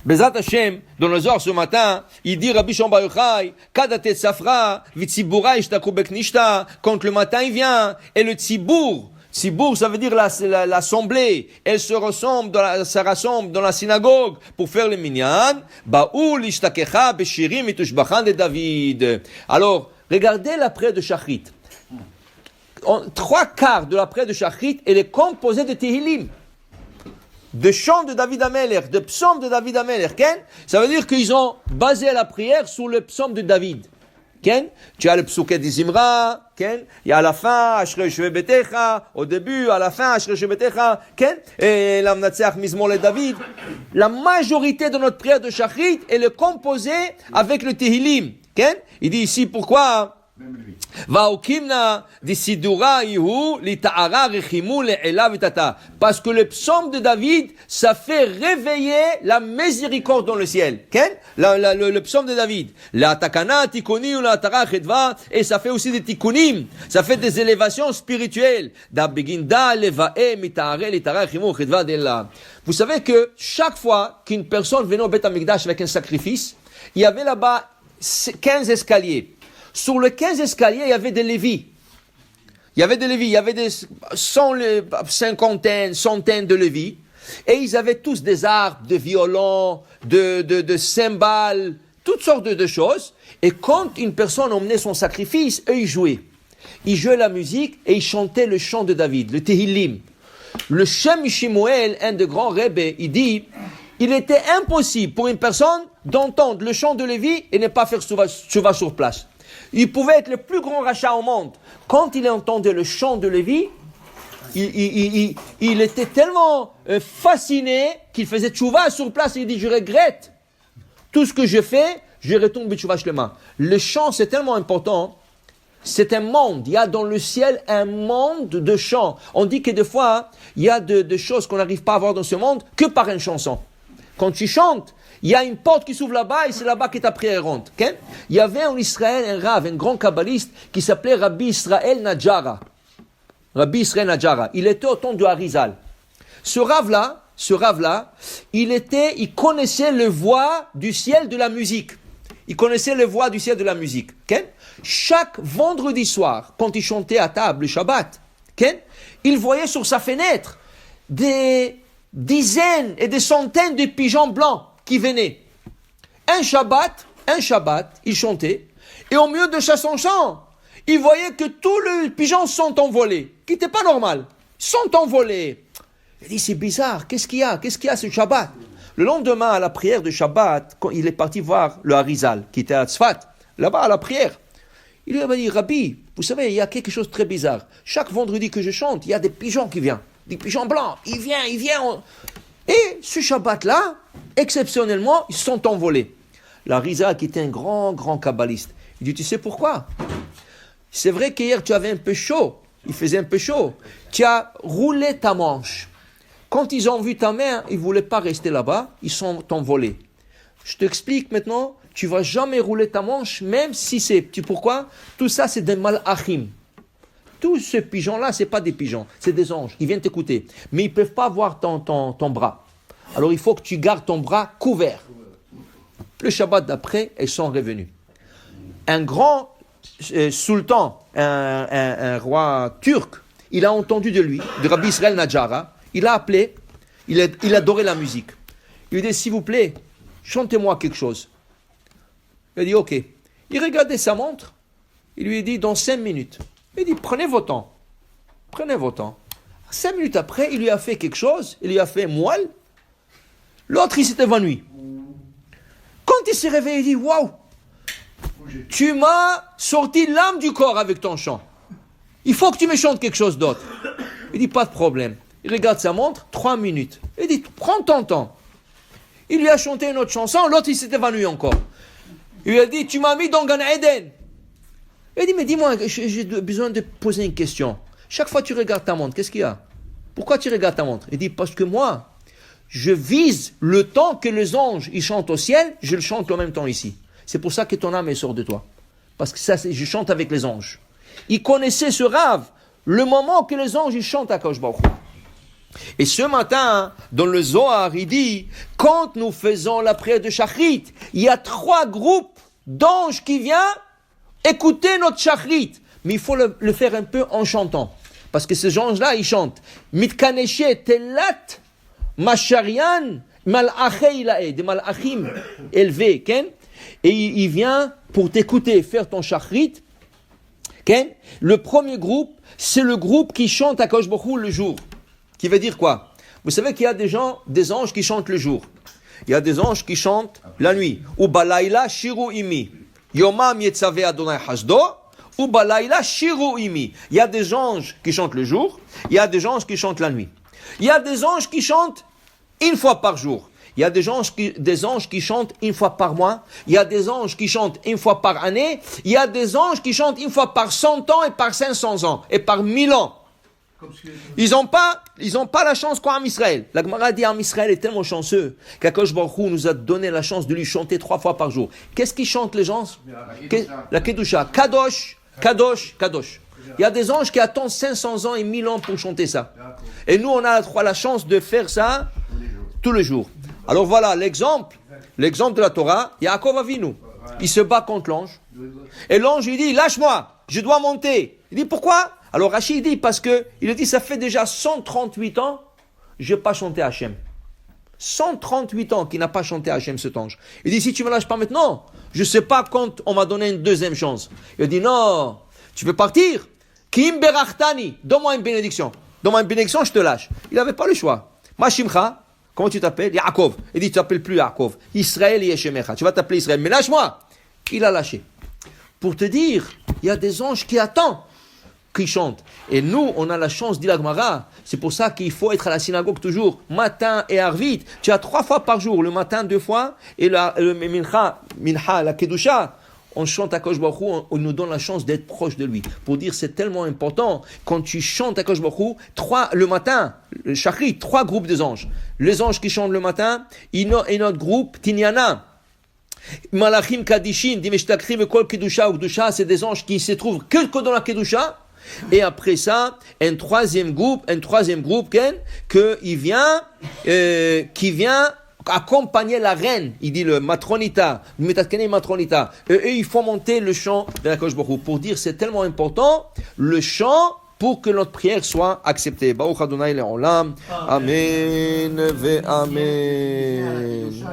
Bezrat Hashem, dans le Zohar ce matin, il dit Rabbi Shimon Bar Yochai, Kadatet Safra, Vitzibura Ishtaku Beknishta, quand le matin il vient, et le Tzibour, ça veut dire l'assemblée, elle se rassemble dans la synagogue pour faire le minyan, Baoul Ishtakecha Beshirim et Tushbachan de David. Alors, regardez la prière de Shachrit. 3/4 de la prière de Shachrit, elle est composée de Tehillim, de chants de David Amelech, de psaumes de David Amelech. Ça veut dire qu'ils ont basé la prière sur le psaume de David. Tu as le psuket d'Izimra, il y a à la fin, Ashrei Shve Betecha, au début, à la fin, Ashrei Shve Betecha, et l'Amnatseach Mizmor le David. La majorité de notre prière de Shachrit, elle est composée avec le Tehillim. Il dit ici pourquoi Vaokimna disidura ihu lita'ara rechimu le'ela vitata. Parce que le psaume de David, ça fait réveiller la miséricorde dans le ciel. Le psaume de David. La takana tikuni ou la tara chedva. Et ça fait aussi des tikunim. Ça fait des élévations spirituelles. Da beginda levae mita'are lita'ara rechimu chedva d'ella. Vous savez que chaque fois qu'une personne venait au Beth Amikdash avec un sacrifice, il y avait là-bas 15 escaliers. Sur les 15 escaliers, il y avait des lévis. Il y avait des centaines de lévis. Et ils avaient tous des harpes, des violons, de cymbales, toutes sortes de choses. Et quand une personne emmenait son sacrifice, eux, ils jouaient. Ils jouaient la musique et ils chantaient le chant de David, le Tehillim. Le Shem Shmuel, un des grands rebbes, il dit, il était impossible pour une personne d'entendre le chant de Lévi et ne pas faire tchouva sur place. Il pouvait être le plus grand rachat au monde. Quand il entendait le chant de Lévi, il était tellement fasciné qu'il faisait tchouva sur place. Il dit, je regrette tout ce que je fais, je retourne tchouva shlema. Le chant, c'est tellement important. C'est un monde. Il y a dans le ciel un monde de chants. On dit que des fois, il y a de choses qu'on n'arrive pas à voir dans ce monde que par une chanson. Quand tu chantes, il y a une porte qui s'ouvre là-bas et c'est là-bas que ta prière rentre. Il y avait en Israël un rav, un grand kabbaliste qui s'appelait Rabbi Israël Najara. Rabbi Israël Najara. Il était au temps de Harizal. Ce rave-là, il connaissait le voix du ciel de la musique. Il connaissait le voix du ciel de la musique. Chaque vendredi soir, quand il chantait à table le Shabbat, il voyait sur sa fenêtre des dizaines et des centaines de pigeons blancs qui venaient. Un Shabbat, il chantait, et au milieu de son chant, il voyait que tous les pigeons sont envolés, qui n'était pas normal. Ils sont envolés. Il dit, c'est bizarre, qu'est-ce qu'il y a ce Shabbat? Le lendemain, à la prière de Shabbat, quand il est parti voir le Harizal, qui était à Tzfat, là-bas à la prière, il lui a dit, Rabbi, vous savez, il y a quelque chose de très bizarre. Chaque vendredi que je chante, il y a des pigeons qui viennent. Des pigeons blancs, ils viennent. Et ce Shabbat-là, exceptionnellement, ils sont envolés. La Harizal, qui était un grand kabbaliste, il dit, tu sais pourquoi? C'est vrai qu'hier, tu avais un peu chaud. Il faisait un peu chaud. Tu as roulé ta manche. Quand ils ont vu ta main, ils ne voulaient pas rester là-bas. Ils sont envolés. Je t'explique maintenant, tu ne vas jamais rouler ta manche, même si c'est... Tu sais pourquoi? Tout ça, c'est des malachim. Tous ces pigeons-là, ce n'est pas des pigeons, c'est des anges. Ils viennent t'écouter. Mais ils ne peuvent pas voir ton bras. Alors, il faut que tu gardes ton bras couvert. Le Shabbat d'après, ils sont revenus. Un grand sultan, un roi turc, il a entendu de lui, de Rabbi Israël Najara, il a appelé, il adorait la musique. Il lui dit, s'il vous plaît, chantez-moi quelque chose. Il a dit, ok. Il regardait sa montre, il lui a dit, dans 5 minutes. Il dit, prenez vos temps. 5 minutes après, il lui a fait quelque chose, il lui a fait moelle. L'autre, il s'est évanoui. Quand il s'est réveillé, il dit, waouh, tu m'as sorti l'âme du corps avec ton chant. Il faut que tu me chantes quelque chose d'autre. Il dit, pas de problème. Il regarde sa montre, 3 minutes. Il dit, prends ton temps. Il lui a chanté une autre chanson, l'autre, il s'est évanoui encore. Il lui a dit, tu m'as mis dans Gan Eden. Il dit, mais dis-moi, j'ai besoin de poser une question. Chaque fois que tu regardes ta montre, qu'est-ce qu'il y a? Pourquoi tu regardes ta montre? Il dit, parce que moi, je vise le temps que les anges, ils chantent au ciel, je le chante en même temps ici. C'est pour ça que ton âme, elle sort de toi. Parce que ça, je chante avec les anges. Il connaissait ce rave, le moment que les anges, ils chantent à Kadosh Baruch Hu. Et ce matin, dans le Zohar, il dit, quand nous faisons la prière de Shachrit, il y a 3 groupes d'anges qui viennent écouter notre Shachrit. Mais il faut le faire un peu en chantant. Parce que ces anges-là, ils chantent. Mitkaneshe telat masharian malachei ilae, des malachim élevés. Ken? Et il vient pour t'écouter, faire ton Shachrit. Ken? Le premier groupe, c'est le groupe qui chante à Kadosh Baruch Hu le jour. Qui veut dire quoi? Vous savez qu'il y a des anges qui chantent le jour. Il y a des anges qui chantent la nuit. Ou balayla shiru imi. Yomam yetzave Adonai hasdo. Ou balayla shiru imi. Il y a des anges qui chantent le jour. Il y a des anges qui chantent la nuit. Il y a des anges qui chantent une fois par jour. Il y a des anges qui chantent une fois par mois. Il y a des anges qui chantent une fois par année. Il y a des anges qui chantent une fois par 100 ans et par 500 ans et par 1000 ans. Ils n'ont pas la chance qu'Am Israël. La Gemara dit Am Israël est tellement chanceux qu'Akadosh Baruch Hu nous a donné la chance de lui chanter 3 fois par jour. Qu'est-ce qu'ils chantent les gens? La Kedusha. Kadosh, Kadosh, Kadosh. Il y a des anges qui attendent 500 ans et 1000 ans pour chanter ça. Et nous, on a la chance de faire ça tous les jours. Alors voilà l'exemple de la Torah. Yaakov Avinu, il se bat contre l'ange. Et l'ange, il dit, lâche-moi, je dois monter. Il dit, pourquoi? Alors Rachid dit, parce que, il dit, ça fait déjà 138 ans, je n'ai pas chanté Hachem. 138 ans qu'il n'a pas chanté Hachem, cet ange. Il dit, si tu ne me lâches pas maintenant, je ne sais pas quand on m'a donné une deuxième chance. Il dit, non, tu veux partir? Kim berachtani, donne-moi une bénédiction. Donne-moi une bénédiction, je te lâche. Il n'avait pas le choix. Mashimcha, comment tu t'appelles? Yaakov. Il dit, tu t'appelles plus Yaakov. Israël Yeshemecha. Tu vas t'appeler Israël. Mais lâche-moi. Il a lâché. Pour te dire, il y a des anges qui attendent, qui chantent. Et nous, on a la chance, dit la Gemara. C'est pour ça qu'il faut être à la synagogue toujours, matin et arvit. Tu as 3 fois par jour, le matin 2 fois, et le mincha, la kedusha. On chante à Kadosh Baruch Hu, on nous donne la chance d'être proche de lui. Pour dire, c'est tellement important. Quand tu chantes à Kadosh Baruch Hu, le matin, le Shachrit, 3 groupes des anges. Les anges qui chantent le matin, et notre groupe, Tinyana. Malachim Kadishin, Dimeshtakrim, Kol Kedusha ou Kedusha, c'est des anges qui se trouvent que dans la Kedusha. Et après ça, un troisième groupe, qui vient accompagner la reine. Il dit le matronita, matronita. Et il faut monter le chant de la Kadosh Baruch Hu. Pour dire, c'est tellement important, le chant, pour que notre prière soit acceptée. Baruch Adonai Le'olam. Amen ve Amen.